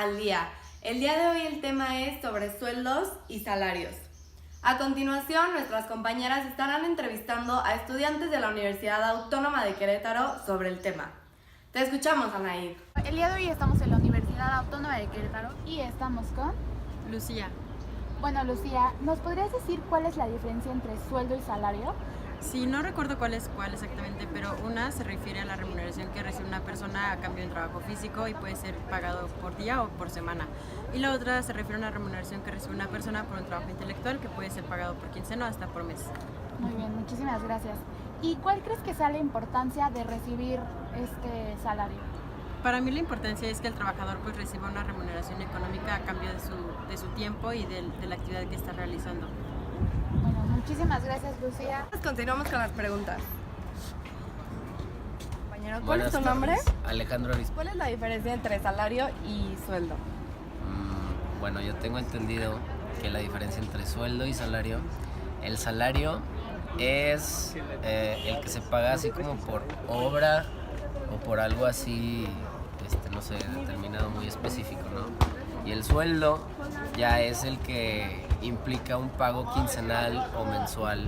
al día. El día de hoy el tema es sobre sueldos y salarios. A continuación, nuestras compañeras estarán entrevistando a estudiantes de la Universidad Autónoma de Querétaro sobre el tema. Te escuchamos, Anaí. El día de hoy estamos en la Universidad Autónoma de Querétaro y estamos con Lucía. Bueno, Lucía, ¿nos podrías decir cuál es la diferencia entre sueldo y salario? Sí, no recuerdo cuál es cuál exactamente, pero una se refiere a la remuneración que recibe una persona a cambio de un trabajo físico y puede ser pagado por día o por semana. Y la otra se refiere a una remuneración que recibe una persona por un trabajo intelectual que puede ser pagado por quincena o hasta por mes. Muy bien, muchísimas gracias. ¿Y cuál crees que sea la importancia de recibir este salario? Para mí la importancia es que el trabajador pues reciba una remuneración económica a cambio de su tiempo y de la actividad que está realizando. Bueno, muchísimas gracias, Lucía. Continuamos con las preguntas. Compañero, ¿cuál Buenas es tu tardes. nombre? Alejandro Arispe. ¿Cuál es la diferencia entre salario y sueldo? Bueno, yo tengo entendido que la diferencia entre sueldo y salario, el salario es el que se paga así como por obra o por algo así, no sé, determinado muy específico, ¿no? Y el sueldo ya es el que implica un pago quincenal o mensual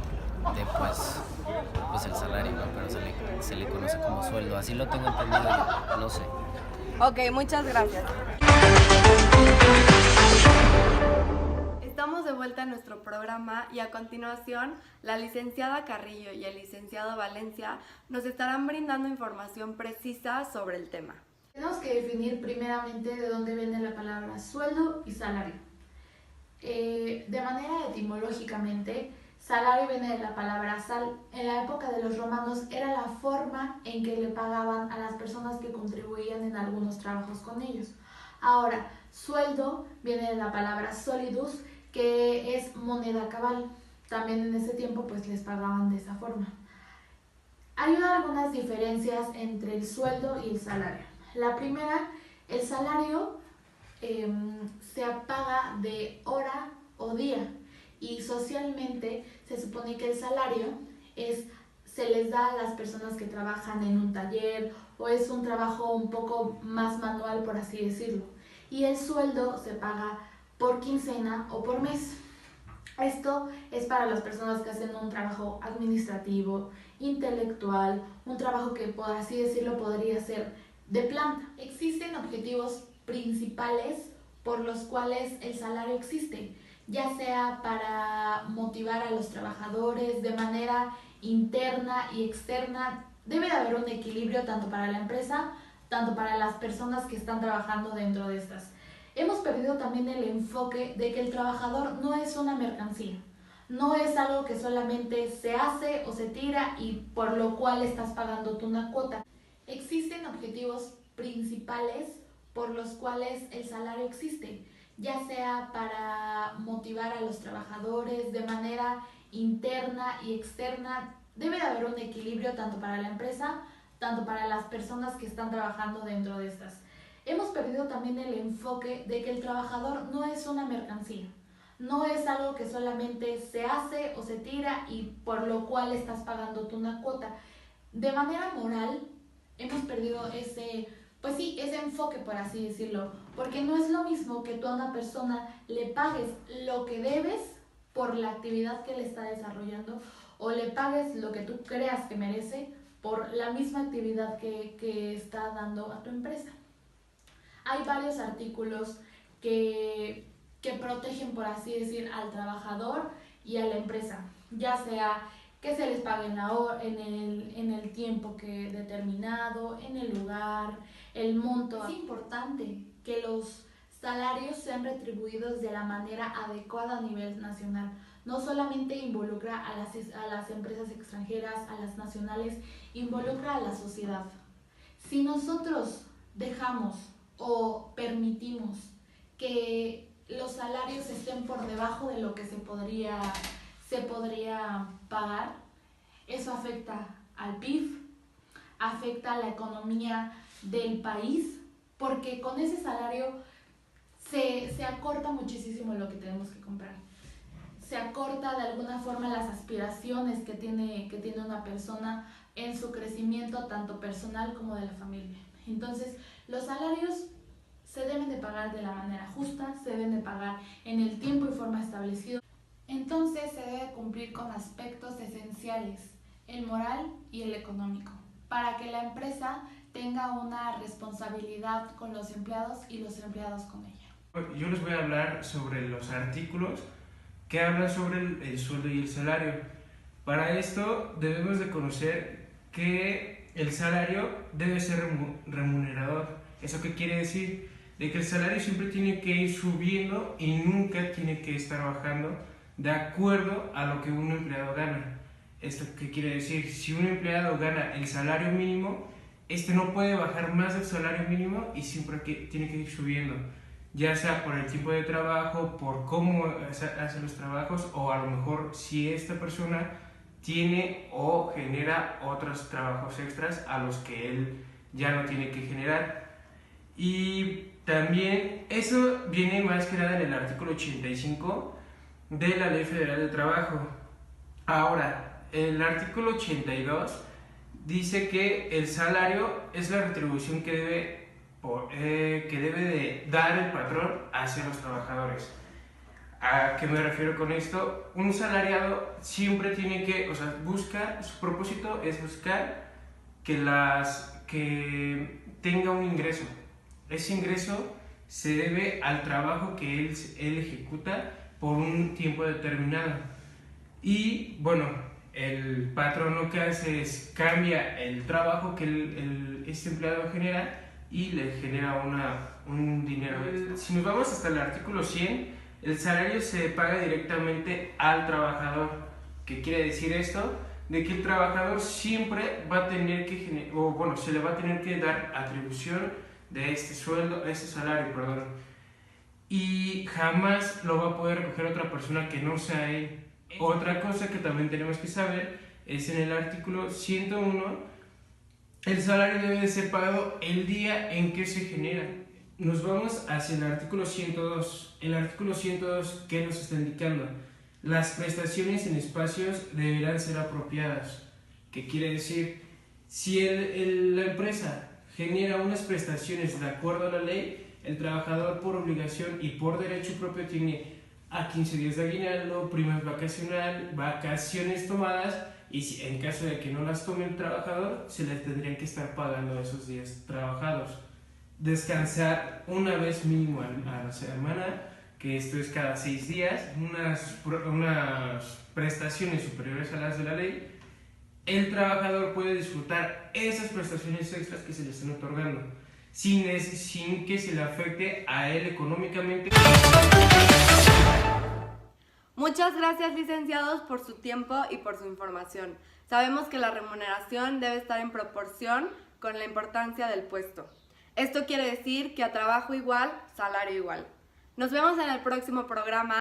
de pues el salario, ¿no? Pero se le conoce como sueldo, así lo tengo entendido yo, no sé. Ok, muchas gracias. Estamos de vuelta en nuestro programa y a continuación la licenciada Carrillo y el licenciado Valencia nos estarán brindando información precisa sobre el tema. Tenemos que definir primeramente de dónde viene la palabra sueldo y salario. De manera etimológicamente, salario viene de la palabra sal. En la época de los romanos era la forma en que le pagaban a las personas que contribuían en algunos trabajos con ellos. Ahora, sueldo viene de la palabra solidus, que es moneda cabal. También en ese tiempo pues les pagaban de esa forma. Hay algunas diferencias entre el sueldo y el salario. La primera, el salario se paga de hora o día y socialmente se supone que el salario se les da a las personas que trabajan en un taller o es un trabajo un poco más manual, por así decirlo. Y el sueldo se paga por quincena o por mes. Esto es para las personas que hacen un trabajo administrativo, intelectual, un trabajo que, por así decirlo, podría ser de planta. Existen objetivos principales por los cuales el salario existe, ya sea para motivar a los trabajadores de manera interna y externa. Debe de haber un equilibrio tanto para la empresa, tanto para las personas que están trabajando dentro de estas. Hemos perdido también el enfoque de que el trabajador no es una mercancía, no es algo que solamente se hace o se tira y por lo cual estás pagando tú una cuota. Existen objetivos principales por los cuales el salario existe, ya sea para motivar a los trabajadores de manera interna y externa. Debe de haber un equilibrio tanto para la empresa, tanto para las personas que están trabajando dentro de estas. Hemos perdido también el enfoque de que el trabajador no es una mercancía, no es algo que solamente se hace o se tira y por lo cual estás pagando tú una cuota. De manera moral, hemos perdido ese enfoque, por así decirlo, porque no es lo mismo que tú a una persona le pagues lo que debes por la actividad que le está desarrollando o le pagues lo que tú creas que merece por la misma actividad que está dando a tu empresa. Hay varios artículos que protegen, por así decir, al trabajador y a la empresa, ya sea que se les pague en el tiempo que determinado, en el lugar, el monto. Es importante que los salarios sean retribuidos de la manera adecuada a nivel nacional. No solamente involucra a las empresas extranjeras, a las nacionales, involucra a la sociedad. Si nosotros dejamos o permitimos que los salarios estén por debajo de lo que se podría pagar, eso afecta al PIB, afecta a la economía del país, porque con ese salario se acorta muchísimo lo que tenemos que comprar. Se acorta de alguna forma las aspiraciones que tiene una persona en su crecimiento tanto personal como de la familia. Entonces, los salarios se deben de pagar de la manera justa, se deben de pagar en el tiempo y forma establecido. Entonces se debe cumplir con aspectos esenciales, el moral y el económico, para que la empresa tenga una responsabilidad con los empleados y los empleados con ella. Yo les voy a hablar sobre los artículos que hablan sobre el sueldo y el salario. Para esto debemos de conocer que el salario debe ser remunerador. ¿Eso qué quiere decir? De que el salario siempre tiene que ir subiendo y nunca tiene que estar bajando de acuerdo a lo que un empleado gana. ¿Esto qué quiere decir? Si un empleado gana el salario mínimo, este no puede bajar más del salario mínimo y siempre tiene que ir subiendo, ya sea por el tiempo de trabajo, por cómo hace los trabajos, o a lo mejor si esta persona tiene o genera otros trabajos extras a los que él ya no tiene que generar. Y también eso viene más que nada en el artículo 85 de la Ley Federal del Trabajo. Ahora, el artículo 82 dice que el salario es la retribución que debe de dar el patrón hacia los trabajadores. ¿A qué me refiero con esto? Un salariado siempre tiene que, su propósito es buscar que tenga un ingreso. Ese ingreso se debe al trabajo que él ejecuta por un tiempo determinado. Y bueno, el patrón lo que hace es cambia el trabajo que este empleado genera y le genera un dinero. Si nos vamos hasta el artículo 100, el salario se paga directamente al trabajador. ¿Qué quiere decir esto? De que el trabajador siempre va a tener que se le va a tener que dar atribución de este salario, y jamás lo va a poder recoger otra persona que no sea él. Otra cosa que también tenemos que saber es en el artículo 101, el salario debe de ser pagado el día en que se genera. Nos vamos hacia el artículo 102. El artículo 102, ¿qué nos está indicando? Las prestaciones en espacios deberán ser apropiadas. ¿Qué quiere decir? Si la empresa genera unas prestaciones de acuerdo a la ley, el trabajador por obligación y por derecho propio tiene a 15 días de aguinaldo, primas vacaciones tomadas, y si en caso de que no las tome el trabajador, se le tendrían que estar pagando esos días trabajados. Descansar una vez mínimo a la semana, que esto es cada 6 días, unas prestaciones superiores a las de la ley. El trabajador puede disfrutar esas prestaciones extras que se le están otorgando, sin que se le afecte a él económicamente. Muchas gracias, licenciados, por su tiempo y por su información. Sabemos que la remuneración debe estar en proporción con la importancia del puesto. Esto quiere decir que a trabajo igual, salario igual. Nos vemos en el próximo programa.